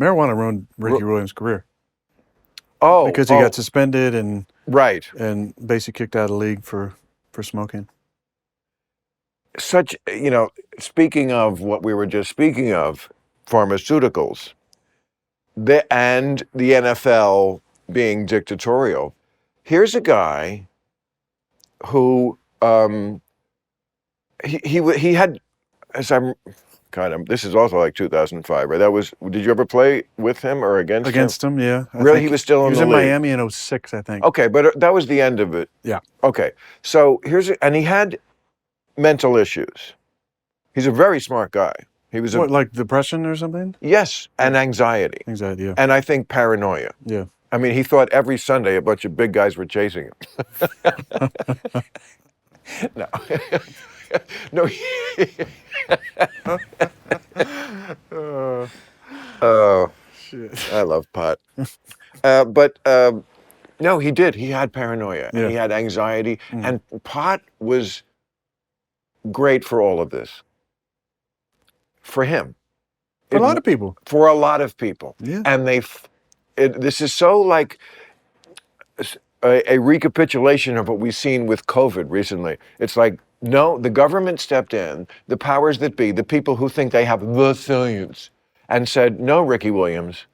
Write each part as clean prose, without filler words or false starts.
Marijuana ruined Ricky Williams' career. Oh, because he got suspended and right, and basically kicked out of the league for smoking. Such, speaking of what we were just speaking of, pharmaceuticals, and the NFL being dictatorial. Here's a guy who he had, as I'm kind of, this is also like 2005, right? Did you ever play with him or against him? Yeah. Really? He was still in the league? He was in Miami in 2006, I think. Okay, but that was the end of it. Yeah. Okay, so and he had mental issues. He's a very smart guy. He was like depression or something? Yes, and anxiety. Anxiety, yeah. And I think paranoia. Yeah. I mean, he thought every Sunday a bunch of big guys were chasing him. No. No. Oh, shit. I love pot. But no, he did. He had paranoia. And he had anxiety. And pot was great for all of this. For him. For a lot of people. For a lot of people. Yeah. And this is so like a recapitulation of what we've seen with COVID recently. It's like, no, the government stepped in, the powers that be, the people who think they have the science, and said, no, Ricky Williams,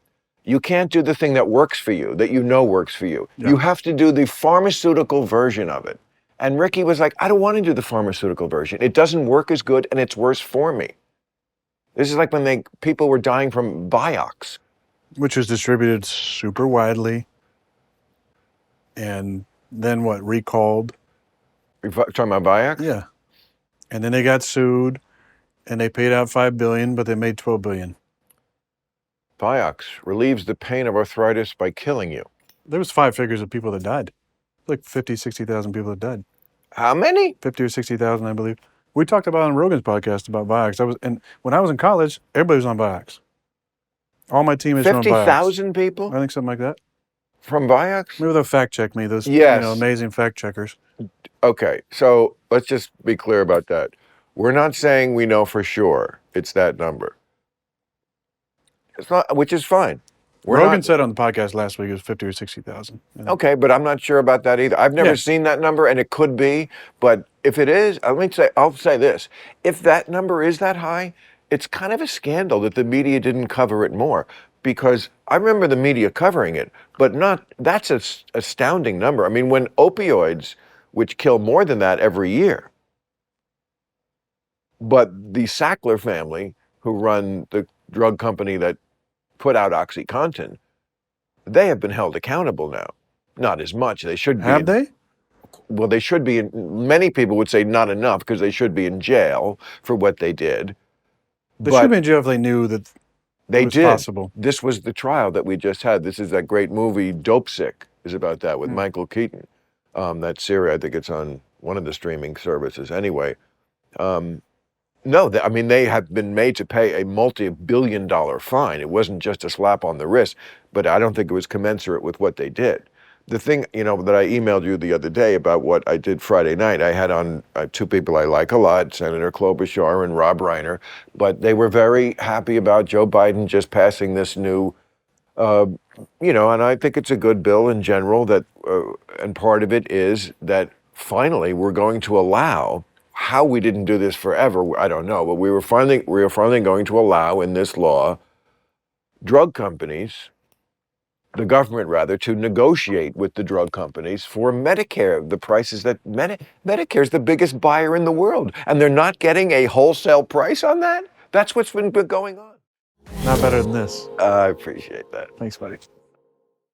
you can't do the thing that works for you, that you know works for you. Yeah. You have to do the pharmaceutical version of it. And Ricky was like, I don't want to do the pharmaceutical version. It doesn't work as good and it's worse for me. This is like when people were dying from Vioxx. Which was distributed super widely. And then what, recalled? You're talking about Vioxx? Yeah. And then they got sued and they paid out $5 billion, but they made $12 billion. Vioxx relieves the pain of arthritis by killing you. There was 5 figures of people that died. Like 50, 60,000 people that died. How many? 50 or 60,000, I believe. We talked about on Rogan's podcast about Vioxx. And when I was in college, everybody was on Vioxx. All my teammates were on Vioxx. 50,000 people? I think something like that. From Vioxx? Maybe they'll fact check me, those amazing fact checkers. Okay, so let's just be clear about that. We're not saying we know for sure it's that number. It's not, which is fine. Rogan said on the podcast last week it was 50 or 60,000. Okay, but I'm not sure about that either. I've never seen that number, and it could be. But if it is, I'll say this: if that number is that high, it's kind of a scandal that the media didn't cover it more. Because I remember the media covering it, but that's an astounding number. I mean, when opioids, which kill more than that every year, but the Sackler family, who run the drug company that put out OxyContin, they have been held accountable now. Not as much. They should be. Have they? Well, they should be. Many people would say not enough because they should be in jail for what they did. They should be in jail if they knew that it was possible. This was the trial that we just had. This is that great movie, Dope Sick, is about that with Michael Keaton. That series, I think it's on one of the streaming services. Anyway, no, I mean, they have been made to pay a multi-billion-dollar fine. It wasn't just a slap on the wrist, but I don't think it was commensurate with what they did. The thing, that I emailed you the other day about what I did Friday night, I had on 2 people I like a lot, Senator Klobuchar and Rob Reiner, but they were very happy about Joe Biden just passing this new, and I think it's a good bill in general, that, and part of it is that finally we're going to allow, how we didn't do this forever, I don't know, but we were finally going to allow in this law drug companies, the government rather, to negotiate with the drug companies for Medicare, the prices that Medicare is the biggest buyer in the world, and they're not getting a wholesale price on that? That's what's been going on. Not better than this. I appreciate that. Thanks, buddy.